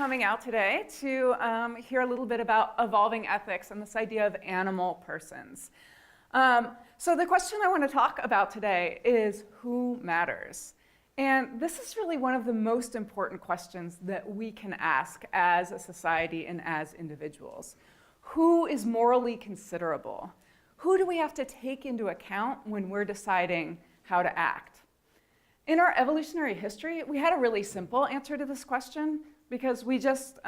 coming out today to hear a little bit about evolving ethics and this idea of animal persons. So the question I want to talk about today is who matters? And this is really one of the most important questions that we can ask as a society and as individuals. Who is morally considerable? Who do we have to take into account when we're deciding how to act? In our evolutionary history, we had a really simple answer to this question because we just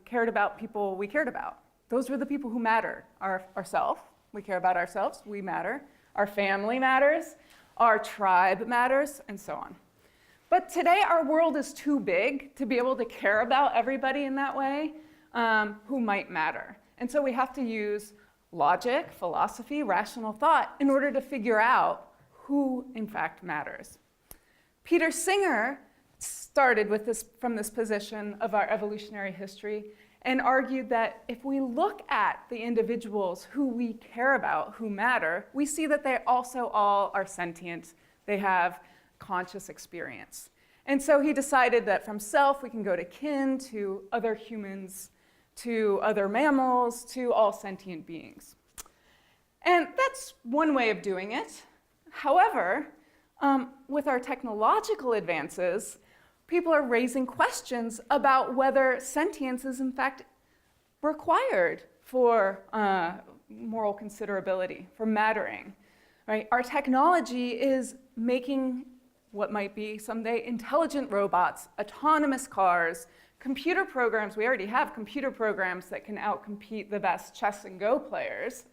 cared about people we cared about. Those were the people who mattered. Ourselves, we care about ourselves, we matter. Our family matters, our tribe matters, and so on. But today, our world is too big to be able to care about everybody in that way who might matter. And so we have to use logic, philosophy, rational thought in order to figure out who, in fact, matters. Peter Singer started with this, from this position of our evolutionary history and argued that if we look at the individuals who we care about, who matter, we see that they also all are sentient. They have conscious experience. And so he decided that from self, we can go to kin, to other humans, to other mammals, to all sentient beings. And that's one way of doing it. However, with our technological advances, people are raising questions about whether sentience is in fact required for moral considerability, for mattering. Right? Our technology is making what might be someday intelligent robots, autonomous cars, computer programs. We already have computer programs that can outcompete the best chess and Go players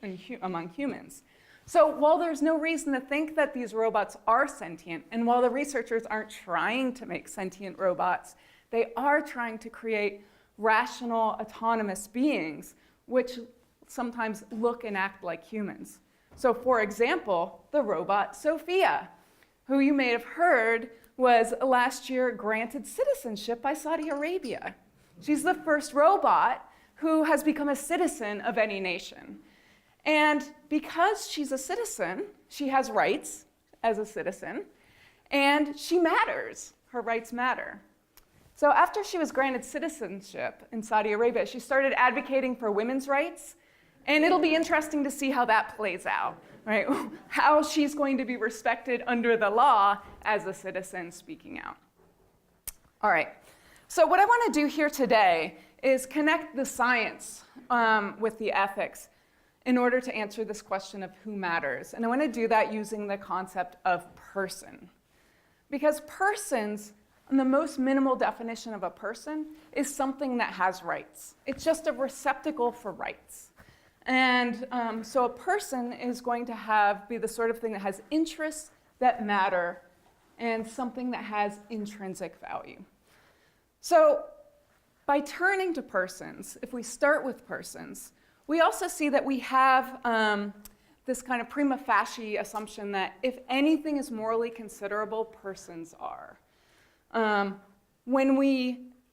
among humans. So while there's no reason to think that these robots are sentient, and while the researchers aren't trying to make sentient robots, they are trying to create rational, autonomous beings, which sometimes look and act like humans. So for example, the robot Sophia, who you may have heard was last year granted citizenship by Saudi Arabia. She's the first robot who has become a citizen of any nation. And because she's a citizen, she has rights as a citizen, and she matters. Her rights matter. So after she was granted citizenship in Saudi Arabia, she started advocating for women's rights, and it'll be interesting to see how that plays out, right? How she's going to be respected under the law as a citizen speaking out. All right, so what I want to do here today is connect the science with the ethics in order to answer this question of who matters. And I want to do that using the concept of person. Because persons, the most minimal definition of a person, is something that has rights. It's just a receptacle for rights. And so a person is going to be the sort of thing that has interests that matter and something that has intrinsic value. So by turning to persons, if we start with persons, we also see that we have this kind of prima facie assumption that if anything is morally considerable, persons are.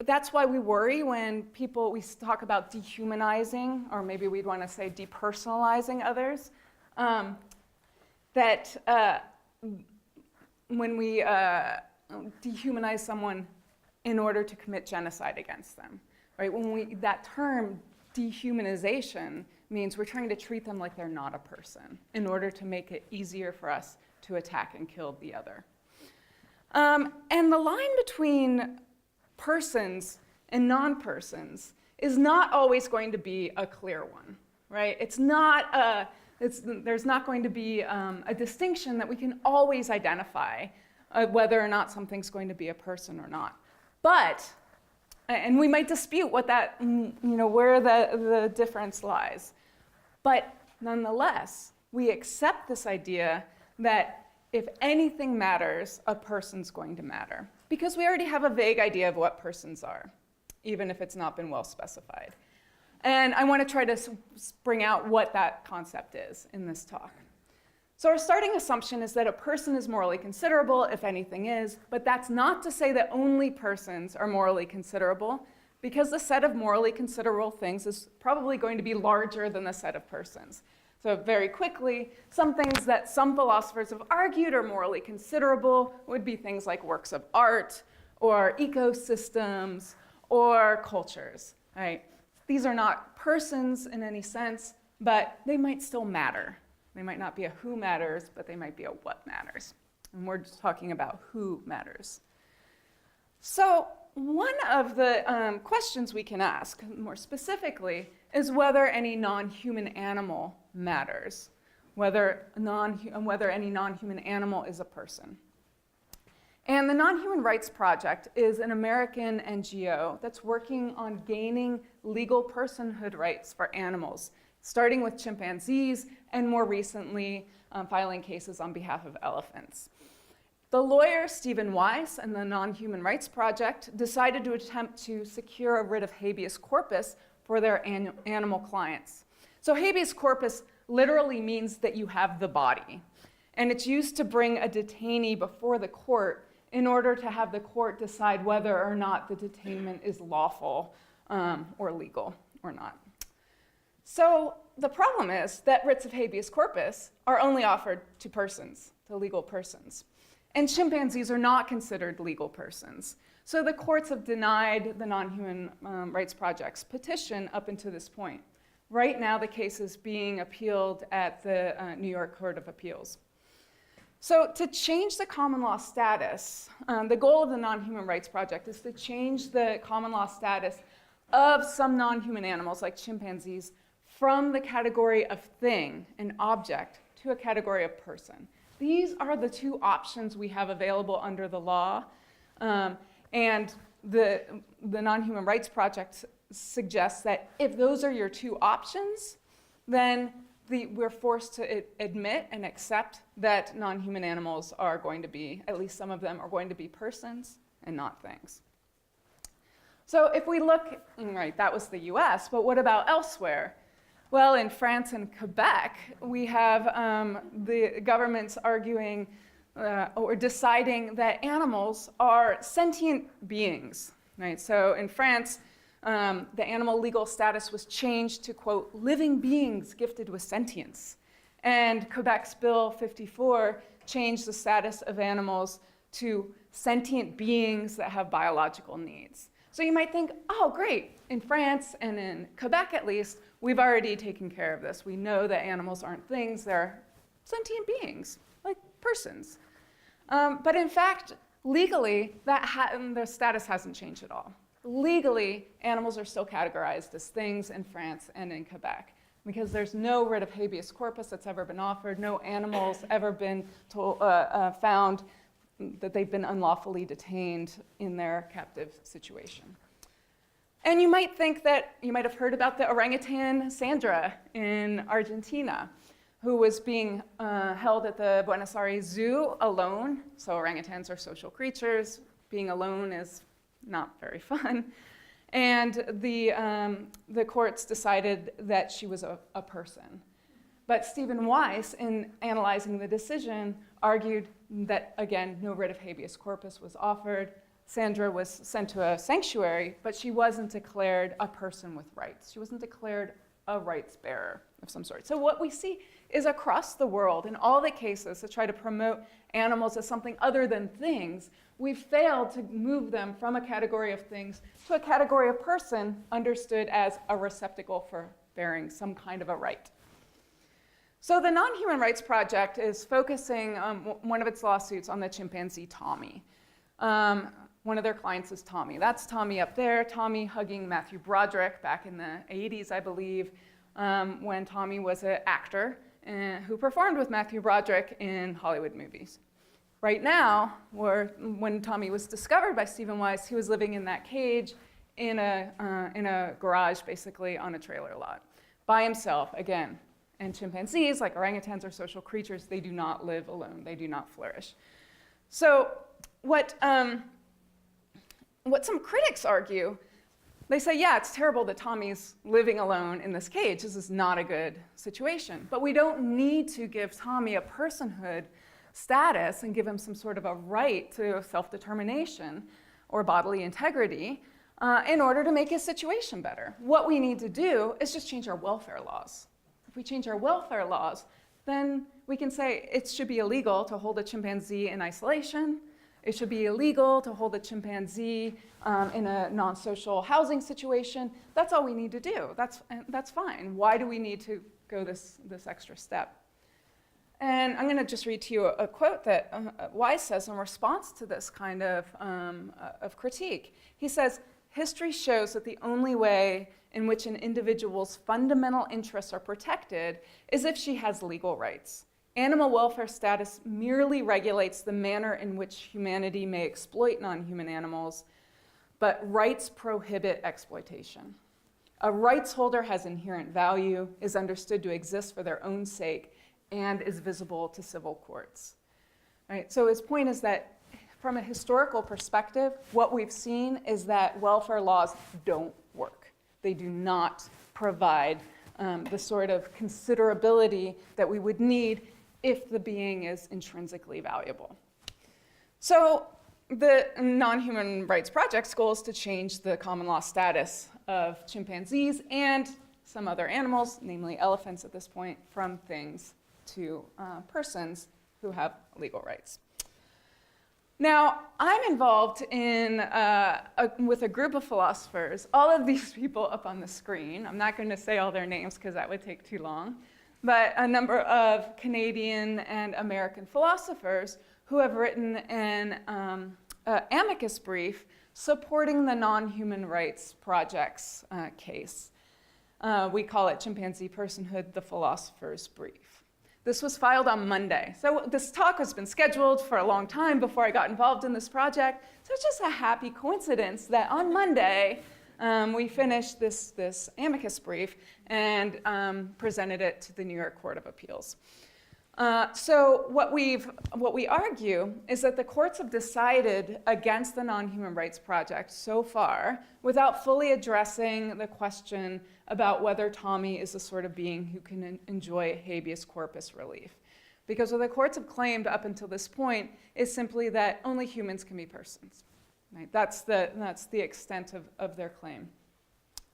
That's why we worry when we talk about dehumanizing, or maybe we'd want to say depersonalizing others, that when we dehumanize someone in order to commit genocide against them, right? That term, dehumanization, means we're trying to treat them like they're not a person in order to make it easier for us to attack and kill the other. And the line between persons and non-persons is not always going to be a clear one, right? There's not going to be a distinction that we can always identify whether or not something's going to be a person or not. And we might dispute what that, where the difference lies. But nonetheless, we accept this idea that if anything matters, a person's going to matter. Because we already have a vague idea of what persons are, even if it's not been well specified. And I want to try to bring out what that concept is in this talk. So our starting assumption is that a person is morally considerable, if anything is, but that's not to say that only persons are morally considerable, because the set of morally considerable things is probably going to be larger than the set of persons. So very quickly, some things that some philosophers have argued are morally considerable would be things like works of art, or ecosystems, or cultures, right? These are not persons in any sense, but they might still matter. They might not be a who matters, but they might be a what matters. And we're just talking about who matters. So one of the questions we can ask, more specifically, is whether any non-human animal matters, whether any non-human animal is a person. And the Nonhuman Rights Project is an American NGO that's working on gaining legal personhood rights for animals, starting with chimpanzees and more recently filing cases on behalf of elephants. The lawyer Stephen Weiss and the Nonhuman Rights Project decided to attempt to secure a writ of habeas corpus for their animal clients. So habeas corpus literally means that you have the body, and it's used to bring a detainee before the court in order to have the court decide whether or not the detainment is lawful or legal or not. So the problem is that writs of habeas corpus are only offered to persons, to legal persons. And chimpanzees are not considered legal persons. So the courts have denied the Nonhuman Rights Project's petition up until this point. Right now, the case is being appealed at the New York Court of Appeals. So to change the common law status, the goal of the Nonhuman Rights Project is to change the common law status of some non-human animals, like chimpanzees, from the category of thing, an object, to a category of person. These are the two options we have available under the law. And the Nonhuman Rights Project suggests that if those are your two options, then we're forced to admit and accept that non-human animals are going to be, at least some of them, are going to be persons and not things. So if we look, right, that was the US, but what about elsewhere? Well, in France and Quebec, we have the governments arguing or deciding that animals are sentient beings, right? So in France, the animal legal status was changed to, quote, living beings gifted with sentience. And Quebec's Bill 54 changed the status of animals to sentient beings that have biological needs. So you might think, oh, great, in France and in Quebec at least, we've already taken care of this. We know that animals aren't things, they're sentient beings, like persons. But in fact, legally, their status hasn't changed at all. Legally, animals are still categorized as things in France and in Quebec because there's no writ of habeas corpus that's ever been offered, no animals ever been found that they've been unlawfully detained in their captive situation. And you might think that, you might have heard about the orangutan Sandra in Argentina, who was being held at the Buenos Aires Zoo alone. So orangutans are social creatures. Being alone is not very fun. And the courts decided that she was a person. But Stephen Weiss, in analyzing the decision, argued that, again, no writ of habeas corpus was offered. Sandra was sent to a sanctuary, but she wasn't declared a person with rights. She wasn't declared a rights bearer of some sort. So what we see is across the world, in all the cases that try to promote animals as something other than things, we've failed to move them from a category of things to a category of person understood as a receptacle for bearing some kind of a right. So the Nonhuman Rights Project is focusing one of its lawsuits on the chimpanzee Tommy. One of their clients is Tommy. That's Tommy up there, Tommy hugging Matthew Broderick back in the 80s, I believe, when Tommy was an actor who performed with Matthew Broderick in Hollywood movies. Right now, when Tommy was discovered by Stephen Weiss, he was living in that cage in a garage, basically, on a trailer lot, by himself, again. And chimpanzees, like orangutans, are social creatures. They do not live alone. They do not flourish. So what some critics argue, they say, yeah, it's terrible that Tommy's living alone in this cage. This is not a good situation. But we don't need to give Tommy a personhood status and give him some sort of a right to self-determination or bodily integrity in order to make his situation better. What we need to do is just change our welfare laws. If we change our welfare laws, then we can say it should be illegal to hold a chimpanzee in isolation, it should be illegal to hold a chimpanzee in a non-social housing situation. That's all we need to do. That's fine. Why do we need to go this extra step? And I'm going to just read to you a quote that Wise says in response to this kind of critique. He says, "History shows that the only way in which an individual's fundamental interests are protected is if she has legal rights. Animal welfare status merely regulates the manner in which humanity may exploit non-human animals, but rights prohibit exploitation. A rights holder has inherent value, is understood to exist for their own sake, and is visible to civil courts." Right? So his point is that from a historical perspective, what we've seen is that welfare laws don't work. They do not provide the sort of considerability that we would need if the being is intrinsically valuable. So the Non-Human Rights Project's goal is to change the common law status of chimpanzees and some other animals, namely elephants at this point, from things to persons who have legal rights. Now, I'm involved with a group of philosophers, all of these people up on the screen. I'm not going to say all their names because that would take too long, but a number of Canadian and American philosophers who have written an amicus brief supporting the Non-Human Rights Project's case. We call it Chimpanzee Personhood, the Philosophers' Brief. This was filed on Monday. So this talk has been scheduled for a long time before I got involved in this project. So it's just a happy coincidence that on Monday, we finished this amicus brief and presented it to the New York Court of Appeals. So what we argue is that the courts have decided against the Non-Human Rights Project so far without fully addressing the question about whether Tommy is the sort of being who can enjoy habeas corpus relief. Because what the courts have claimed up until this point is simply that only humans can be persons. Right? That's the extent of their claim.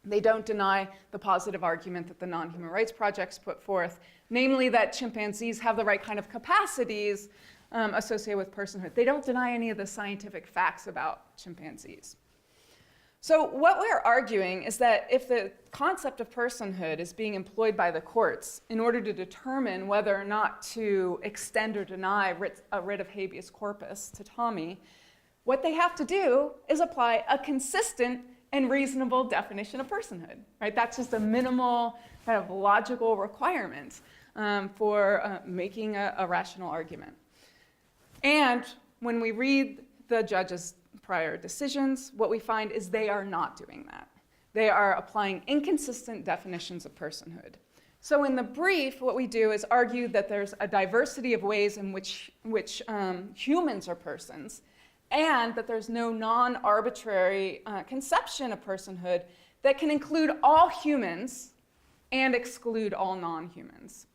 They don't deny the positive argument that the Non-Human Rights Project's put forth, namely that chimpanzees have the right kind of capacities associated with personhood. They don't deny any of the scientific facts about chimpanzees. So what we're arguing is that if the concept of personhood is being employed by the courts in order to determine whether or not to extend or deny a writ of habeas corpus to Tommy, what they have to do is apply a consistent and reasonable definition of personhood. Right? That's just a minimal kind of logical requirement for making a rational argument. And when we read the judge's prior decisions, what we find is they are not doing that. They are applying inconsistent definitions of personhood. So in the brief, what we do is argue that there's a diversity of ways in which humans are persons, and that there's no non-arbitrary conception of personhood that can include all humans and exclude all non-humans.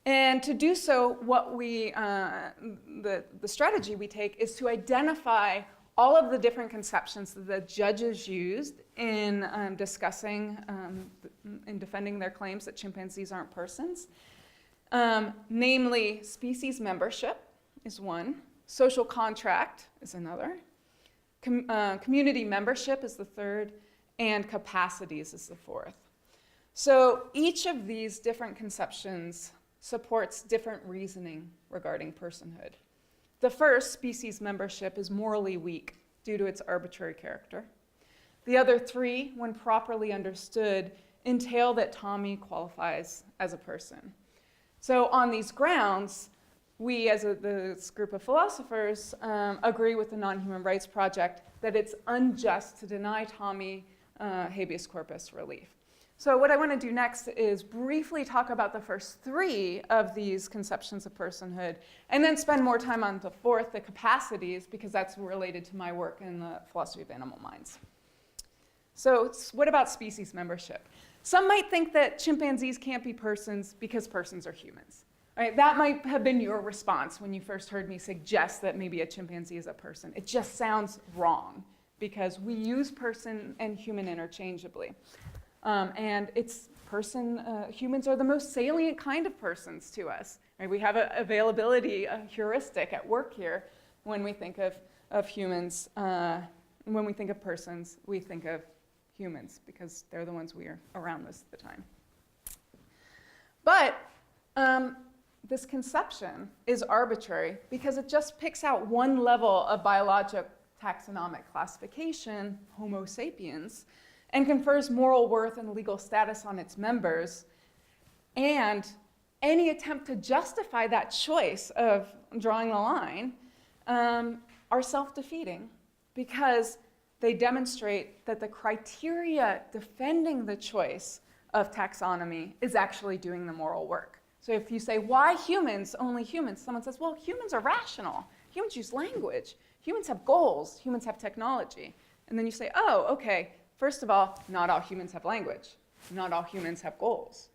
And to do so, what the strategy we take is to identify all of the different conceptions that the judges used in discussing, in defending their claims that chimpanzees aren't persons. Namely, species membership is one, social contract is another, community membership is the third, and capacities is the fourth. So each of these different conceptions supports different reasoning regarding personhood. The first, species membership, is morally weak due to its arbitrary character. The other three, when properly understood, entail that Tommy qualifies as a person. So on these grounds, we, as this group of philosophers, agree with the Non-Human Rights Project that it's unjust to deny Tommy habeas corpus relief. So what I want to do next is briefly talk about the first three of these conceptions of personhood, and then spend more time on the fourth, the capacities, because that's related to my work in the philosophy of animal minds. So what about species membership? Some might think that chimpanzees can't be persons because persons are humans. Right? That might have been your response when you first heard me suggest that maybe a chimpanzee is a person. It just sounds wrong because we use person and human interchangeably. And humans are the most salient kind of persons to us. Right? We have a availability, a heuristic at work here when we think of humans. When we think of persons, we think of humans because they're the ones we are around most of the time. But this conception is arbitrary because it just picks out one level of biologic taxonomic classification, Homo sapiens, and confers moral worth and legal status on its members. And any attempt to justify that choice of drawing the line are self-defeating because they demonstrate that the criteria defending the choice of taxonomy is actually doing the moral work. So if you say, why humans, only humans, someone says, well, humans are rational. Humans use language. Humans have goals. Humans have technology. And then you say, oh, okay, first of all, not all humans have language. Not all humans have goals.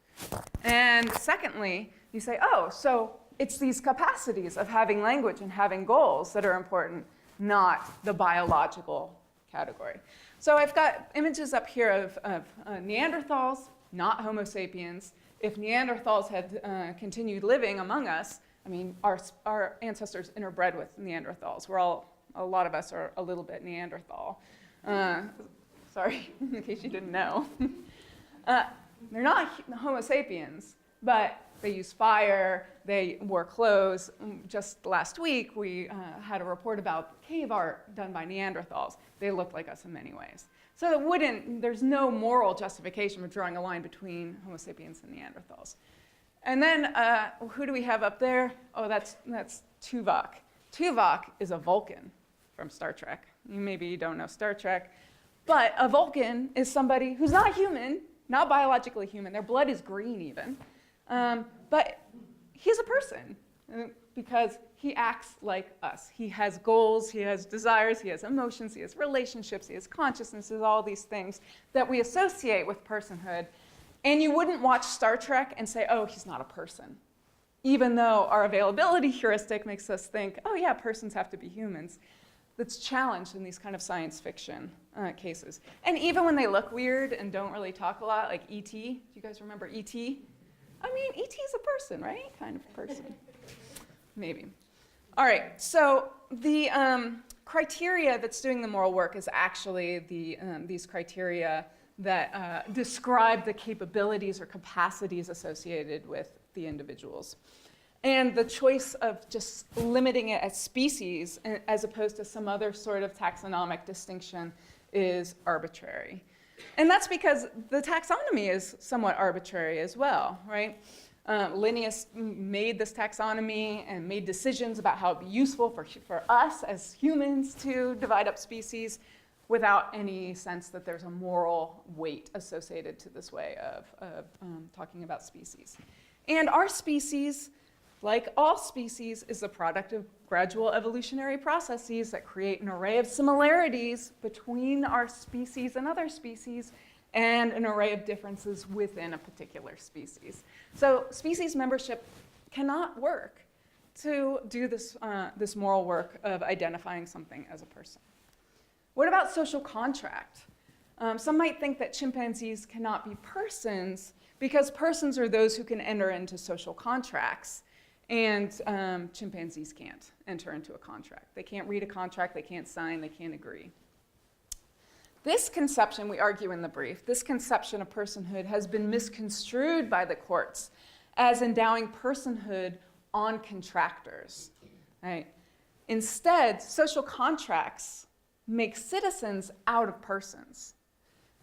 And secondly, you say, oh, so it's these capacities of having language and having goals that are important, not the biological category. So I've got images up here of Neanderthals, not Homo sapiens. If Neanderthals had continued living among us, I mean, our ancestors interbred with Neanderthals. A lot of us are a little bit Neanderthal. Sorry, in case you didn't know. They're not Homo sapiens, but they use fire, they wore clothes. Just last week, we had a report about cave art done by Neanderthals. They look like us in many ways. So there's no moral justification for drawing a line between Homo sapiens and Neanderthals. And then who do we have up there? Oh, that's Tuvok. Tuvok is a Vulcan from Star Trek. Maybe you don't know Star Trek, but a Vulcan is somebody who's not human, not biologically human. Their blood is green even, but he's a person because he acts like us. He has goals, he has desires, he has emotions, he has relationships, he has consciousnesses, all these things that we associate with personhood. And you wouldn't watch Star Trek and say, oh, he's not a person, even though our availability heuristic makes us think, oh yeah, persons have to be humans. That's challenged in these kind of science fiction cases. And even when they look weird and don't really talk a lot, like E.T., do you guys remember E.T.? I mean, E.T. is a person, right? Kind of a person. Maybe. All right, so the criteria that's doing the moral work is actually these criteria that describe the capabilities or capacities associated with the individuals. And the choice of just limiting it as species as opposed to some other sort of taxonomic distinction is arbitrary. And that's because the taxonomy is somewhat arbitrary as well, right? Linnaeus made this taxonomy and made decisions about how it would be useful for us as humans to divide up species without any sense that there's a moral weight associated to this way of talking about species. And our species, like all species, is the product of gradual evolutionary processes that create an array of similarities between our species and other species and an array of differences within a particular species. So species membership cannot work to do this moral work of identifying something as a person. What about social contract? Some might think that chimpanzees cannot be persons because persons are those who can enter into social contracts, and chimpanzees can't enter into a contract. They can't read a contract, they can't sign, they can't agree. This conception, we argue in the brief, this conception of personhood has been misconstrued by the courts as endowing personhood on contractors. Right? Instead, social contracts make citizens out of persons.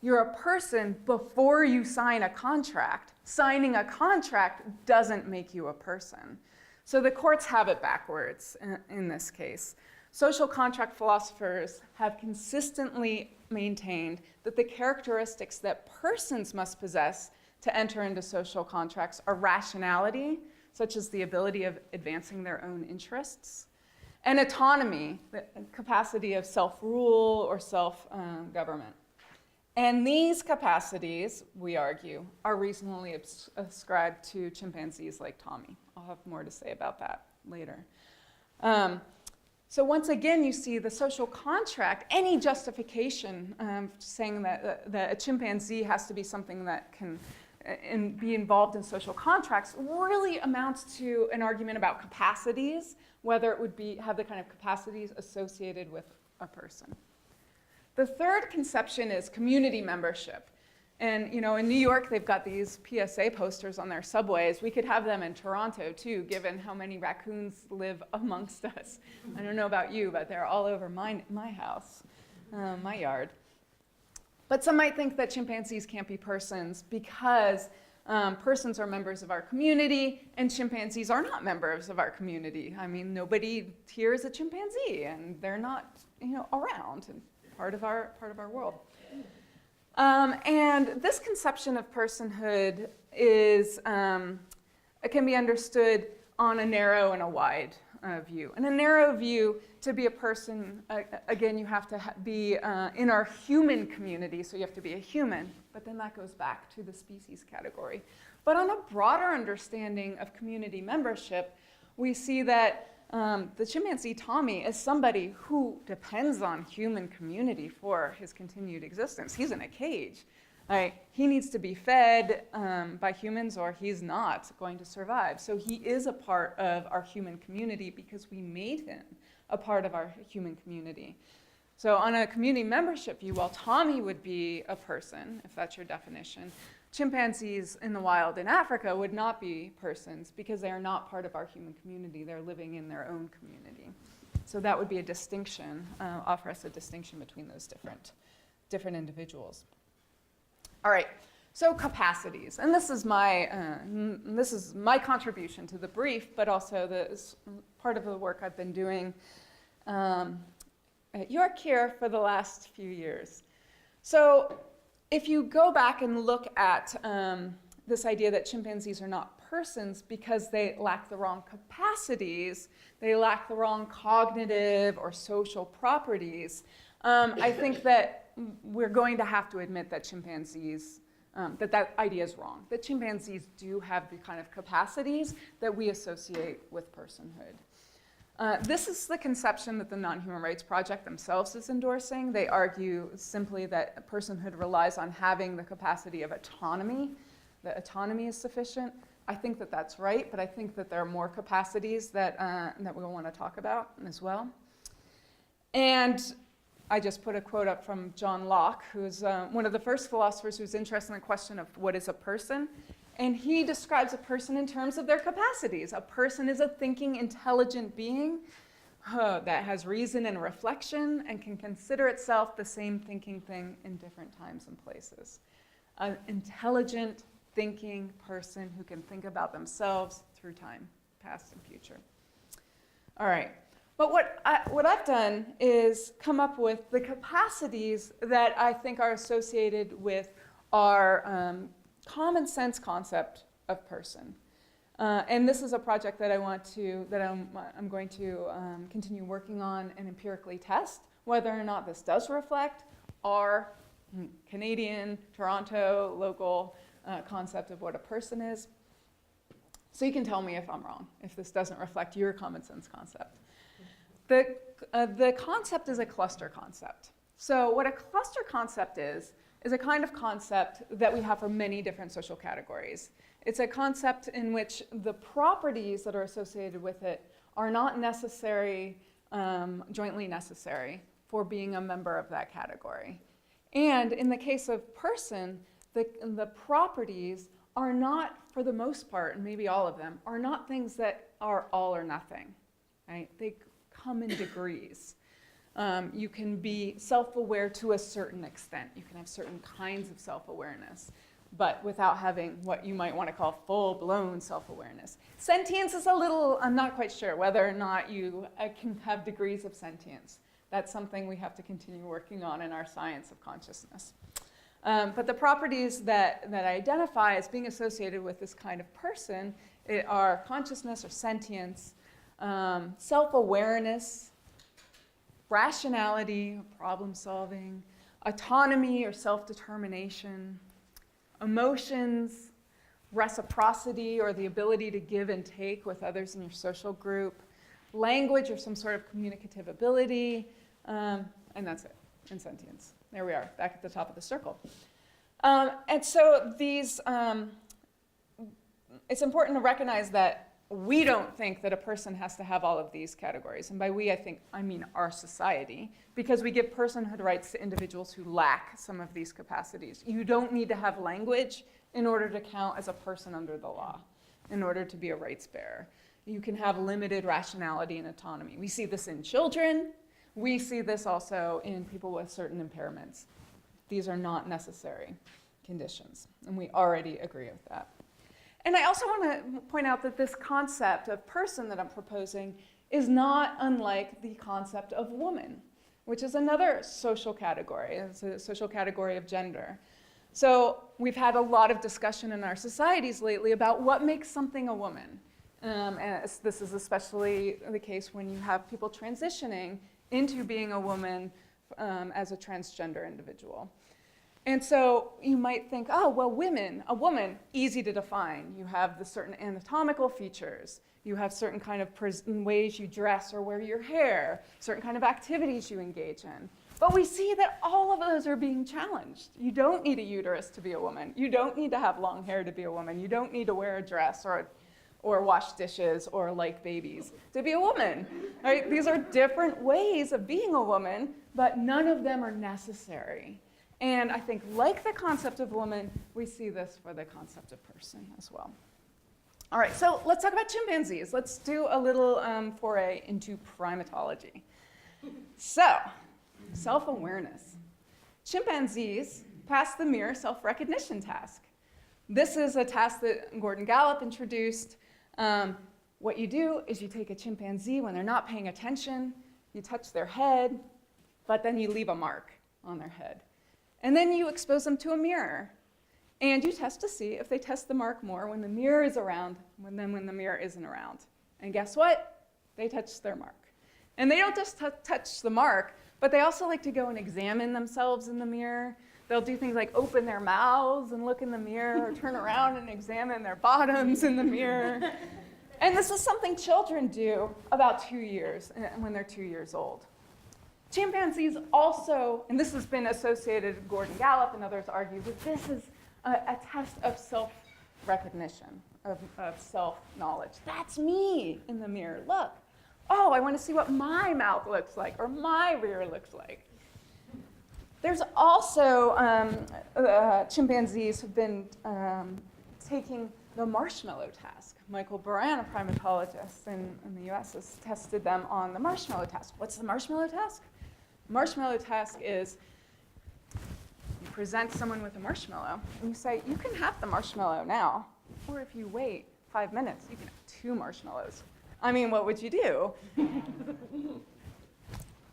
You're a person before you sign a contract. Signing a contract doesn't make you a person. So the courts have it backwards in this case. Social contract philosophers have consistently maintained that the characteristics that persons must possess to enter into social contracts are rationality, such as the ability of advancing their own interests, and autonomy, the capacity of self-rule or self-government. And these capacities, we argue, are reasonably ascribed to chimpanzees like Tommy. I'll have more to say about that later. So once again, you see the social contract, any justification saying that a chimpanzee has to be something that can and be involved in social contracts really amounts to an argument about capacities, whether it would have the kind of capacities associated with a person. The third conception is community membership. And in New York, they've got these PSA posters on their subways. We could have them in Toronto, too, given how many raccoons live amongst us. I don't know about you, but they're all over my house, my yard. But some might think that chimpanzees can't be persons because persons are members of our community, and chimpanzees are not members of our community. I mean, nobody here is a chimpanzee, and they're not, around and part of our world. And this conception of personhood it can be understood on a narrow and a wide view. In a narrow view, to be a person, again, you have to be in our human community, so you have to be a human, but then that goes back to the species category. But on a broader understanding of community membership, we see that the chimpanzee Tommy is somebody who depends on human community for his continued existence. He's in a cage. Right? He needs to be fed by humans or he's not going to survive. So he is a part of our human community because we made him a part of our human community. So on a community membership view, while Tommy would be a person, if that's your definition, chimpanzees in the wild in Africa would not be persons because they are not part of our human community. They're living in their own community. So that would be a distinction, offer us a distinction between those different individuals. All right, so capacities, and this is my contribution to the brief, but also part of the work I've been doing at YorkU for the last few years. So if you go back and look at this idea that chimpanzees are not persons because they lack the wrong capacities, they lack the wrong cognitive or social properties, I think that we're going to have to admit that chimpanzees, that idea is wrong. That chimpanzees do have the kind of capacities that we associate with personhood. This is the conception that the Non-Human Rights Project themselves is endorsing. They argue simply that personhood relies on having the capacity of autonomy, that autonomy is sufficient. I think that that's right, but I think that there are more capacities that we'll want to talk about as well. And I just put a quote up from John Locke, who's one of the first philosophers who's interested in the question of what is a person. And he describes a person in terms of their capacities. A person is a thinking, intelligent being that has reason and reflection and can consider itself the same thinking thing in different times and places. An intelligent, thinking person who can think about themselves through time, past and future. All right. But what I've done is come up with the capacities that I think are associated with our common sense concept of person. And this is a project that I'm going to continue working on and empirically test whether or not this does reflect our Canadian, Toronto, local concept of what a person is. So you can tell me if I'm wrong, if this doesn't reflect your common sense concept. The concept is a cluster concept. So what a cluster concept is a kind of concept that we have for many different social categories. It's a concept in which the properties that are associated with it are not necessary, jointly necessary for being a member of that category. And in the case of person, the properties are not, for the most part, and maybe all of them, are not things that are all or nothing, right? They come in degrees. You can be self-aware to a certain extent. You can have certain kinds of self-awareness, but without having what you might want to call full-blown self-awareness. Sentience is a little, I'm not quite sure whether or not you can have degrees of sentience. That's something we have to continue working on in our science of consciousness. But the properties that I identify as being associated with this kind of person are consciousness or sentience, self-awareness, rationality, problem solving, autonomy or self-determination, emotions, reciprocity or the ability to give and take with others in your social group, language or some sort of communicative ability, and that's it, and sentience. There we are, back at the top of the circle. And so these, it's important to recognize that we don't think that a person has to have all of these categories. And by we, I mean our society, because we give personhood rights to individuals who lack some of these capacities. You don't need to have language in order to count as a person under the law, in order to be a rights bearer. You can have limited rationality and autonomy. We see this in children. We see this also in people with certain impairments. These are not necessary conditions, and we already agree with that. And I also want to point out that this concept of person that I'm proposing is not unlike the concept of woman, which is another social category. It's a social category of gender. So we've had a lot of discussion in our societies lately about what makes something a woman. And this is especially the case when you have people transitioning into being a woman as a transgender individual. And so you might think, oh, well, a woman, easy to define. You have the certain anatomical features. You have certain kind of ways you dress or wear your hair, certain kind of activities you engage in. But we see that all of those are being challenged. You don't need a uterus to be a woman. You don't need to have long hair to be a woman. You don't need to wear a dress or wash dishes or like babies to be a woman. Right? These are different ways of being a woman, but none of them are necessary. And I think, like the concept of woman, we see this for the concept of person as well. All right, so let's talk about chimpanzees. Let's do a little foray into primatology. So, self-awareness. Chimpanzees pass the mirror self-recognition task. This is a task that Gordon Gallup introduced. What you do is you take a chimpanzee when they're not paying attention, you touch their head, but then you leave a mark on their head. And then you expose them to a mirror. And you test to see if they test the mark more when the mirror is around than when the mirror isn't around. And guess what? They touch their mark. And they don't just touch the mark, but they also like to go and examine themselves in the mirror. They'll do things like open their mouths and look in the mirror, or turn around and examine their bottoms in the mirror. And this is something children do about 2 years, when they're 2 years old. Chimpanzees also, and this has been associated, Gordon Gallup and others argue, that this is a test of self-recognition, of self-knowledge. That's me in the mirror. Look. Oh, I want to see what my mouth looks like or my rear looks like. There's also chimpanzees who've been taking the marshmallow task. Michael Buran, a primatologist in the US, has tested them on the marshmallow task. What's the marshmallow task? Marshmallow task is you present someone with a marshmallow and you say, you can have the marshmallow now, or if you wait 5 minutes, you can have 2 marshmallows. I mean, what would you do?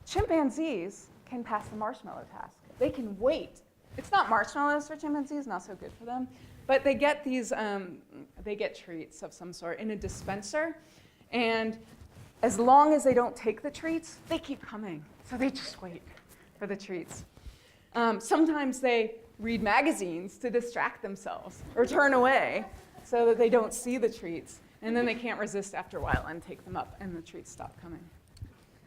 Chimpanzees can pass the marshmallow task. They can wait. It's not marshmallows for chimpanzees, not so good for them, but they get these, they get treats of some sort in a dispenser, and as long as they don't take the treats, they keep coming. So they just wait for the treats. Sometimes they read magazines to distract themselves or turn away so that they don't see the treats. And then they can't resist after a while and take them up, and the treats stop coming.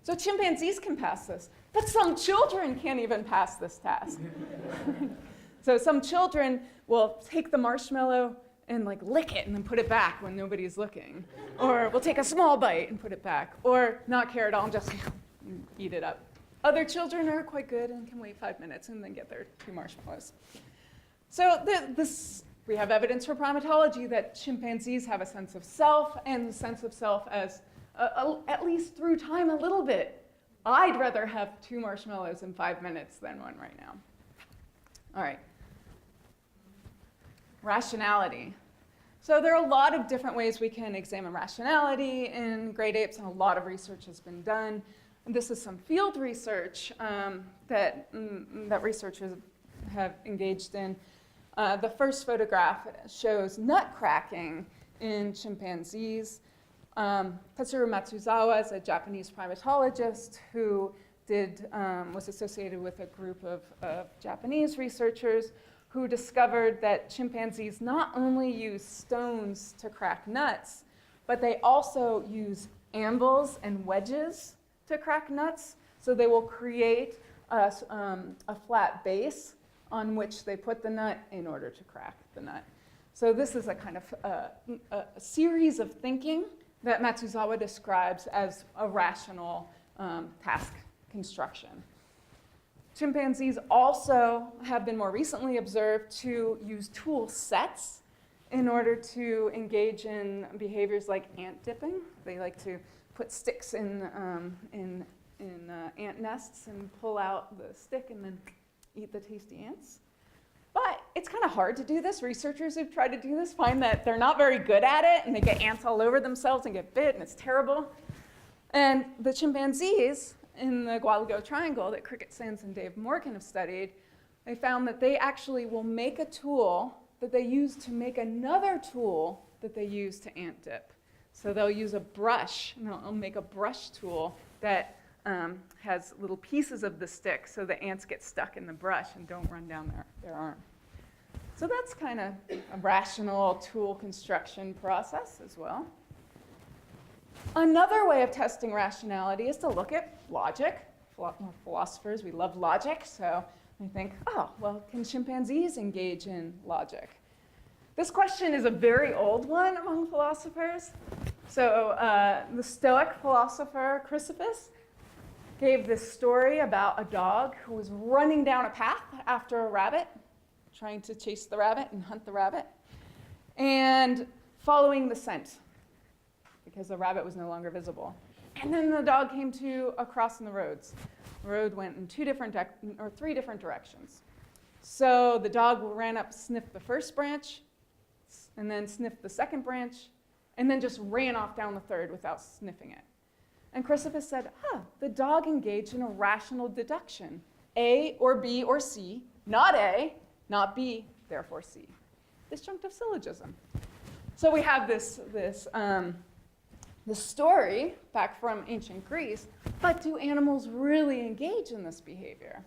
So chimpanzees can pass this, but some children can't even pass this task. So some children will take the marshmallow and lick it and then put it back when nobody's looking. Or we'll take a small bite and put it back. Or not care at all and just eat it up. Other children are quite good and can wait 5 minutes and then get their 2 marshmallows. So we have evidence for primatology that chimpanzees have a sense of self, and the sense of self as, at least through time, a little bit. I'd rather have 2 marshmallows in 5 minutes than 1 right now. All right. Rationality. So there are a lot of different ways we can examine rationality in great apes, and a lot of research has been done. And this is some field research that researchers have engaged in. The first photograph shows nut cracking in chimpanzees. Tatsuro Matsuzawa is a Japanese primatologist who was associated with a group of Japanese researchers who discovered that chimpanzees not only use stones to crack nuts, but they also use anvils and wedges to crack nuts. So they will create a flat base on which they put the nut in order to crack the nut. So this is a kind of a series of thinking that Matsuzawa describes as a rational task construction. Chimpanzees also have been more recently observed to use tool sets in order to engage in behaviors like ant dipping. They like to put sticks in ant nests and pull out the stick and then eat the tasty ants. But it's kind of hard to do this. Researchers who've tried to do this find that they're not very good at it, and they get ants all over themselves and get bit, and it's terrible. And the chimpanzees in the Guadalupe Triangle that Cricket Sands and Dave Morgan have studied, they found that they actually will make a tool that they use to make another tool that they use to ant dip. So they'll use a brush, and they'll make a brush tool that has little pieces of the stick so the ants get stuck in the brush and don't run down their arm. So that's kind of a rational tool construction process as well. Another way of testing rationality is to look at logic. Philosophers, we love logic, so we think, oh, well, can chimpanzees engage in logic? This question is a very old one among philosophers. So the Stoic philosopher Chrysippus gave this story about a dog who was running down a path after a rabbit, trying to chase the rabbit and hunt the rabbit, and following the scent because the rabbit was no longer visible. And then the dog came to a cross in the roads. The road went in three different directions. So the dog ran up, sniffed the first branch, and then sniffed the second branch, and then just ran off down the third without sniffing it. And Chrysippus said, the dog engaged in a rational deduction. A or B or C, not A, not B, therefore C. Disjunctive syllogism. So we have this story back from ancient Greece, but do animals really engage in this behavior?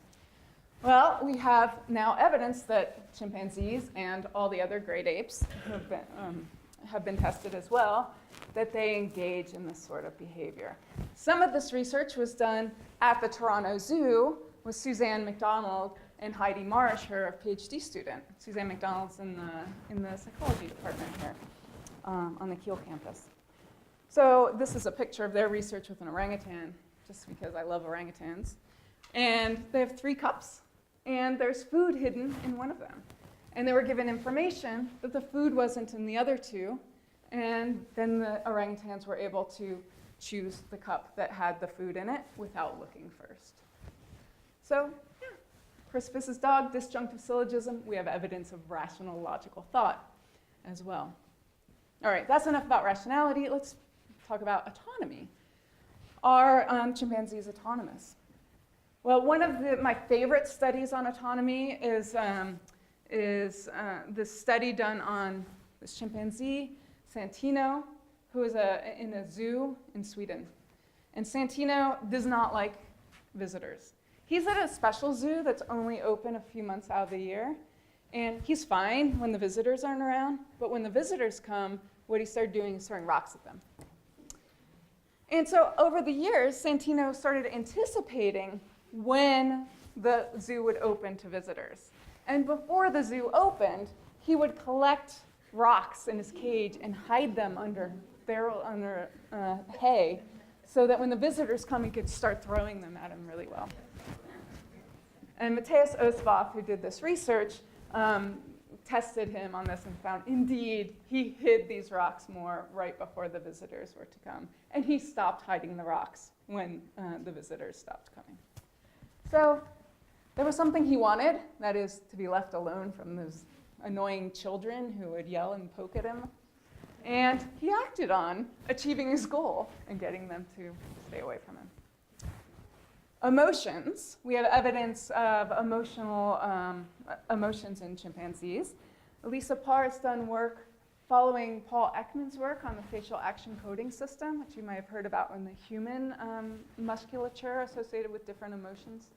Well, we have now evidence that chimpanzees and all the other great apes have been tested as well, that they engage in this sort of behavior. Some of this research was done at the Toronto Zoo with Suzanne McDonald and Heidi Marsh, her PhD student. Suzanne McDonald's in the psychology department here on the Kiel campus. So this is a picture of their research with an orangutan, just because I love orangutans. And they have 3 cups, and there's food hidden in one of them. And they were given information that the food wasn't in the other 2, and then the orangutans were able to choose the cup that had the food in it without looking first. So, yeah, Chrysippus's dog, disjunctive syllogism, we have evidence of rational logical thought as well. All right, that's enough about rationality. Let's talk about autonomy. Are chimpanzees autonomous? Well, one of my favorite studies on autonomy is this study done on this chimpanzee, Santino, who is in a zoo in Sweden. And Santino does not like visitors. He's at a special zoo that's only open a few months out of the year. And he's fine when the visitors aren't around. But when the visitors come, what he started doing is throwing rocks at them. And so over the years, Santino started anticipating when the zoo would open to visitors. And before the zoo opened, he would collect rocks in his cage and hide them under hay so that when the visitors come, he could start throwing them at him really well. And Matthias Osvoth, who did this research, tested him on this and found, indeed, he hid these rocks more right before the visitors were to come. And he stopped hiding the rocks when the visitors stopped coming. So there was something he wanted, that is to be left alone from those annoying children who would yell and poke at him. And he acted on achieving his goal and getting them to stay away from him. Emotions. We have evidence of emotions in chimpanzees. Lisa Parr has done work following Paul Ekman's work on the facial action coding system, which you might have heard about in the human musculature associated with different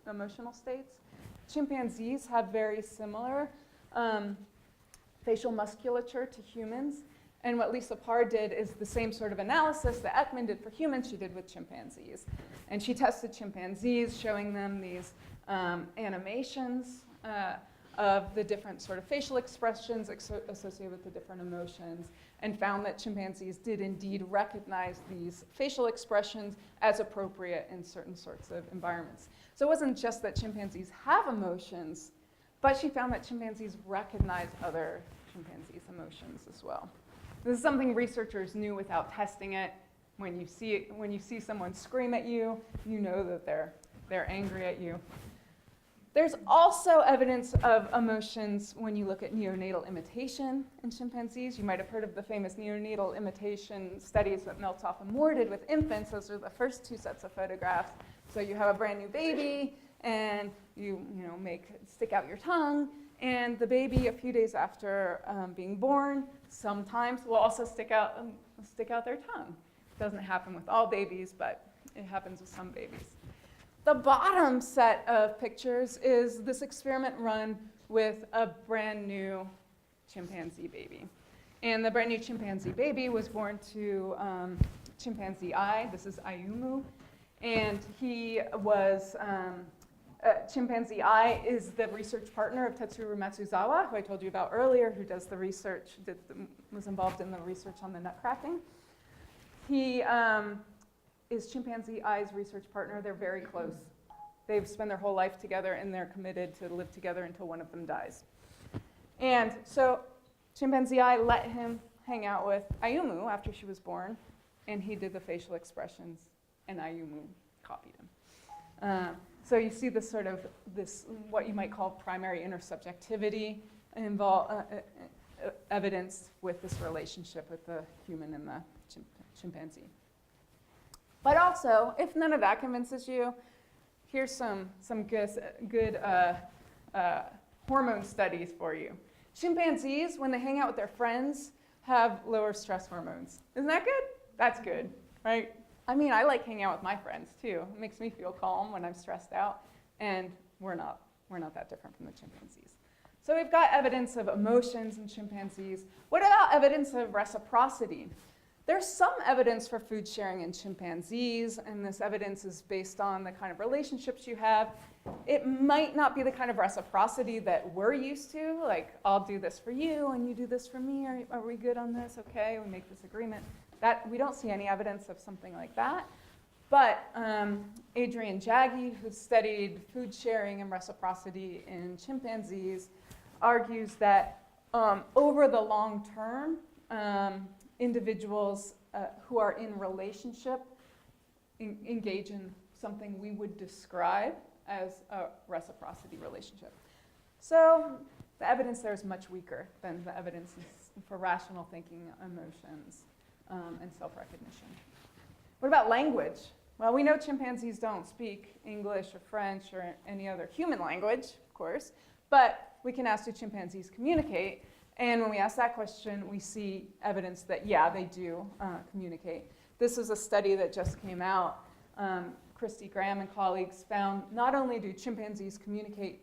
emotional states. Chimpanzees have very similar facial musculature to humans. And what Lisa Parr did is the same sort of analysis that Ekman did for humans, she did with chimpanzees. And she tested chimpanzees, showing them these animations of the different sort of facial expressions associated with the different emotions, and found that chimpanzees did indeed recognize these facial expressions as appropriate in certain sorts of environments. So it wasn't just that chimpanzees have emotions, but she found that chimpanzees recognize other chimpanzees' emotions as well. This is something researchers knew without testing it. When you see someone scream at you, you know that they're angry at you. There's also evidence of emotions when you look at neonatal imitation in chimpanzees. You might have heard of the famous neonatal imitation studies that Meltzoff and Moore did with infants. Those are the first two sets of photographs. So you have a brand new baby, and you stick out your tongue, and the baby, a few days after being born, sometimes will also stick out their tongue. It doesn't happen with all babies, but it happens with some babies. The bottom set of pictures is this experiment run with a brand new chimpanzee baby. And the brand new chimpanzee baby was born to chimpanzee I. This is Ayumu. And he was, chimpanzee I is the research partner of Tetsuro Matsuzawa, who I told you about earlier, who does the research, was involved in the research on the nutcracking. He is chimpanzee I's research partner. They're very close. They've spent their whole life together, and they're committed to live together until one of them dies. And so chimpanzee I let him hang out with Ayumu after she was born, and he did the facial expressions, and Ayumu copied him. So you see this sort of, what you might call primary intersubjectivity evidenced with this relationship with the human and the chimpanzee. But also, if none of that convinces you, here's some good hormone studies for you. Chimpanzees, when they hang out with their friends, have lower stress hormones. Isn't that good? That's good, right? I mean, I like hanging out with my friends too. It makes me feel calm when I'm stressed out, and we're not that different from the chimpanzees. So we've got evidence of emotions in chimpanzees. What about evidence of reciprocity? There's some evidence for food sharing in chimpanzees, and this evidence is based on the kind of relationships you have. It might not be the kind of reciprocity that we're used to, like, I'll do this for you and you do this for me. Are we good on this? Okay, we make this agreement. We don't see any evidence of something like that. But Adrian Jaggi, who studied food sharing and reciprocity in chimpanzees, argues that over the long term, individuals who are in relationship engage in something we would describe as a reciprocity relationship. So the evidence there is much weaker than the evidence for rational thinking, emotions, and self-recognition. What about language? Well, we know chimpanzees don't speak English or French or any other human language, of course, but we can ask, do chimpanzees communicate? And when we ask that question, we see evidence that, yeah, they do communicate. This is a study that just came out. Kristin Graham and colleagues found not only do chimpanzees communicate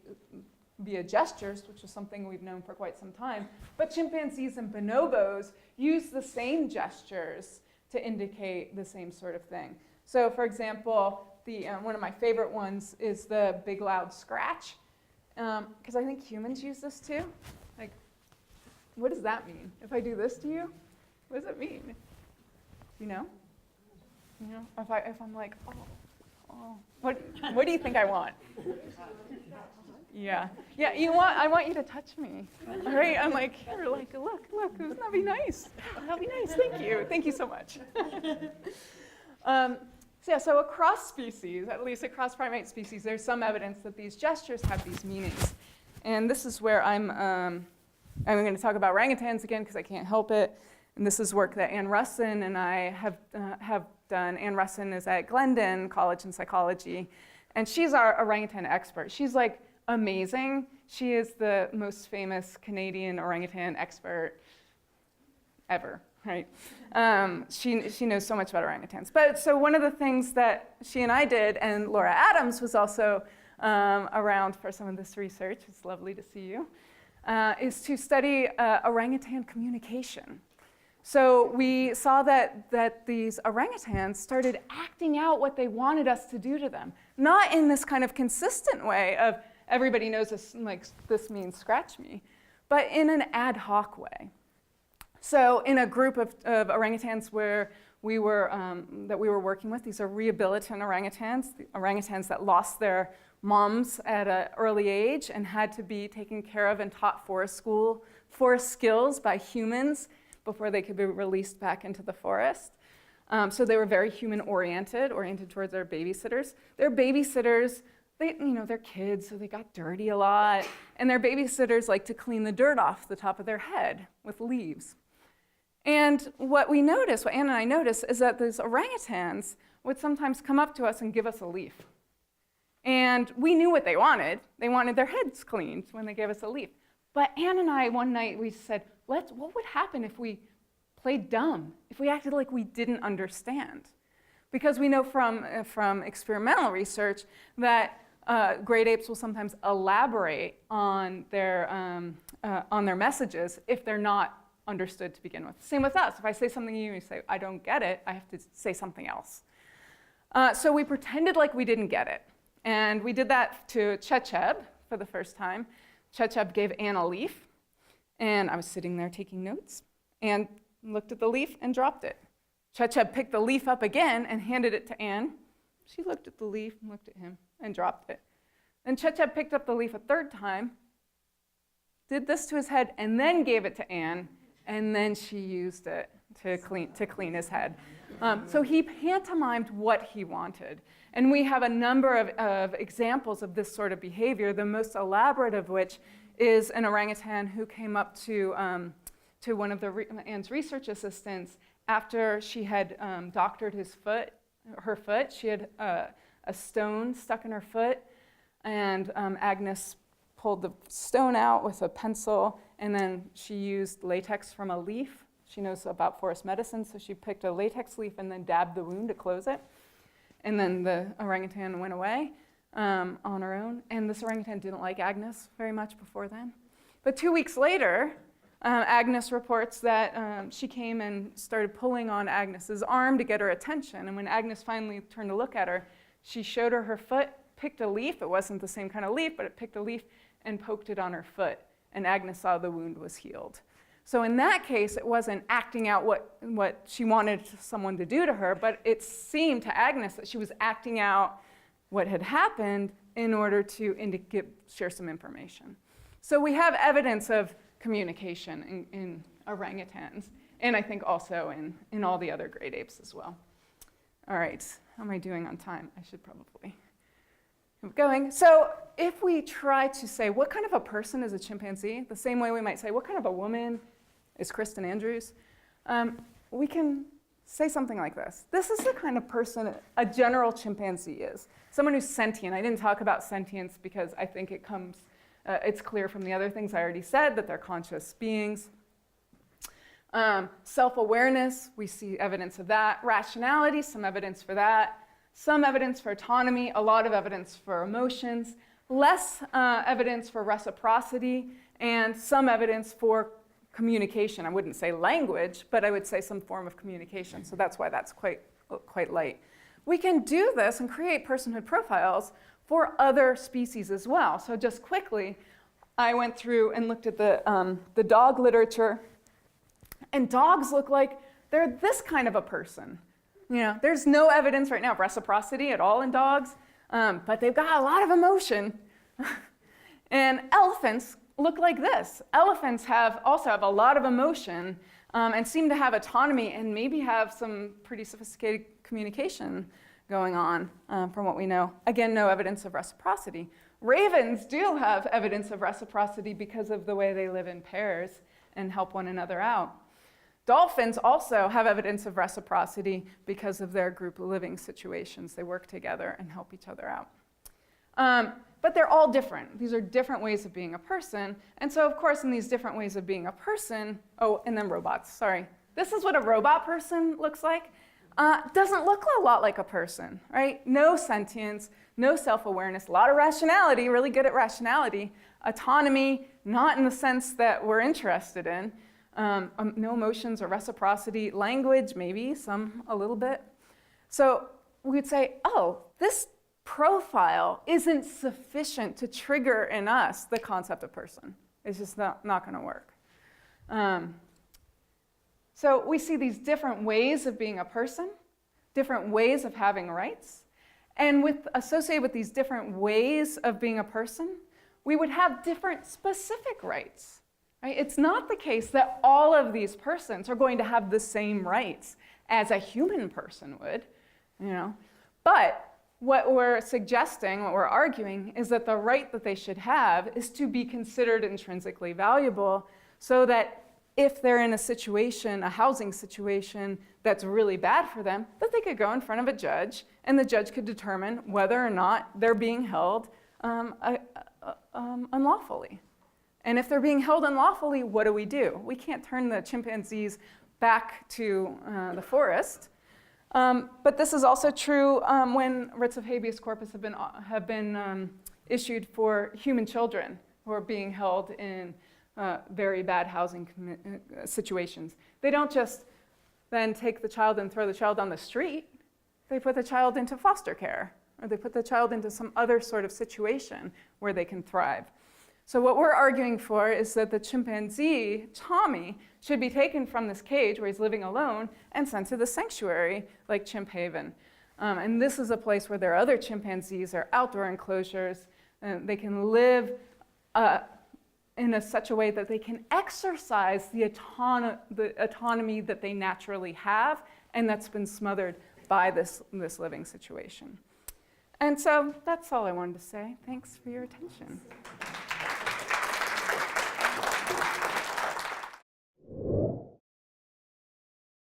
via gestures, which is something we've known for quite some time, but chimpanzees and bonobos use the same gestures to indicate the same sort of thing. So, for example, one of my favorite ones is the big loud scratch, because I think humans use this too. Like, what does that mean? If I do this to you, what does it mean? You know? You know, if I'm like, what do you think I want? Yeah, I want you to touch me, all right? I'm like, here, like, look, wouldn't that be nice? That'd be nice, thank you so much. So across species, at least across primate species, there's some evidence that these gestures have these meanings. And this is where I'm going to talk about orangutans again because I can't help it. And this is work that Ann Russin and I have done. Ann Russin is at Glendon College in psychology, and she's our orangutan expert. She's like amazing. She is the most famous Canadian orangutan expert ever, right? She knows so much about orangutans. But so one of the things that she and I did, and Laura Adams was also around for some of this research, it's lovely to see you, is to study orangutan communication. So we saw that these orangutans started acting out what they wanted us to do to them, not in this kind of consistent way of everybody knows this, like, this means scratch me, but in an ad hoc way. So in a group of orangutans where we were, that we were working with, these are rehabilitant orangutans, the orangutans that lost their moms at an early age and had to be taken care of and taught forest skills by humans before they could be released back into the forest. So they were very human-oriented, oriented towards their babysitters. Their babysitters, they're kids, so they got dirty a lot. And their babysitters like to clean the dirt off the top of their head with leaves. And what we noticed, what Anne and I noticed, is that these orangutans would sometimes come up to us and give us a leaf. And we knew what they wanted. They wanted their heads cleaned when they gave us a leaf. But Anne and I, one night, we said, what would happen if we played dumb, if we acted like we didn't understand? Because we know from experimental research that great apes will sometimes elaborate on their messages if they're not understood to begin with. Same with us. If I say something to you and you say, I don't get it, I have to say something else. So we pretended like we didn't get it. And we did that to Checheb for the first time. Checheb gave Anne a leaf, and I was sitting there taking notes, and looked at the leaf and dropped it. Checheb picked the leaf up again and handed it to Anne. She looked at the leaf and looked at him and dropped it. Then Checheb picked up the leaf a third time, did this to his head, and then gave it to Anne, and then she used it to clean his head. So he pantomimed what he wanted. And we have a number of examples of this sort of behavior, the most elaborate of which is an orangutan who came up to one of Anne's research assistants after she had doctored her foot. She had a stone stuck in her foot, and Agnes pulled the stone out with a pencil, and then she used latex from a leaf. She knows about forest medicine, so she picked a latex leaf and then dabbed the wound to close it. And then the orangutan went away on her own. And this orangutan didn't like Agnes very much before then. But 2 weeks later, Agnes reports that she came and started pulling on Agnes's arm to get her attention. And when Agnes finally turned to look at her, she showed her her foot, picked a leaf. It wasn't the same kind of leaf, but it picked a leaf and poked it on her foot. And Agnes saw the wound was healed. So in that case, it wasn't acting out what she wanted someone to do to her, but it seemed to Agnes that she was acting out what had happened in order to share some information. So we have evidence of communication in orangutans, and I think also in all the other great apes as well. All right, how am I doing on time? I should probably keep going. So if we try to say, what kind of a person is a chimpanzee? The same way we might say, what kind of a woman is Kristin Andrews? We can say something like this. This is the kind of person a general chimpanzee is. Someone who's sentient. I didn't talk about sentience because I think it's clear from the other things I already said that they're conscious beings. Self-awareness, we see evidence of that. Rationality, some evidence for that. Some evidence for autonomy, a lot of evidence for emotions. Less evidence for reciprocity, and some evidence for communication. I wouldn't say language, but I would say some form of communication. So that's why that's quite light. We can do this and create personhood profiles for other species as well. So just quickly, I went through and looked at the dog literature, and dogs look like they're this kind of a person. There's no evidence right now of reciprocity at all in dogs, but they've got a lot of emotion. And elephants look like this. Elephants also have a lot of emotion and seem to have autonomy and maybe have some pretty sophisticated communication going on from what we know. Again, no evidence of reciprocity. Ravens do have evidence of reciprocity because of the way they live in pairs and help one another out. Dolphins also have evidence of reciprocity because of their group living situations. They work together and help each other out. But they're all different. These are different ways of being a person. And so, of course, in these different ways of being a person, and then robots, sorry. This is what a robot person looks like. Doesn't look a lot like a person, right? No sentience, no self-awareness, a lot of rationality, really good at rationality. Autonomy, not in the sense that we're interested in. No emotions or reciprocity. Language, maybe, some a little bit. So we'd say, this profile isn't sufficient to trigger in us the concept of person. It's just not going to work. So we see these different ways of being a person, different ways of having rights, and associated with these different ways of being a person, we would have different specific rights. Right? It's not the case that all of these persons are going to have the same rights as a human person would, But what we're suggesting, what we're arguing, is that the right that they should have is to be considered intrinsically valuable, so that if they're in a situation, a housing situation that's really bad for them, that they could go in front of a judge, and the judge could determine whether or not they're being held unlawfully. And if they're being held unlawfully, what do? We can't turn the chimpanzees back to the forest. But this is also true when writs of habeas corpus have been issued for human children who are being held in very bad housing situations. They don't just then take the child and throw the child on the street. They put the child into foster care, or they put the child into some other sort of situation where they can thrive. So what we're arguing for is that the chimpanzee, Tommy, should be taken from this cage where he's living alone and sent to the sanctuary like Chimp Haven. And this is a place where there are other chimpanzees, or outdoor enclosures, and they can live in such a way that they can exercise the autonomy that they naturally have, and that's been smothered by this living situation. And so that's all I wanted to say. Thanks for your attention.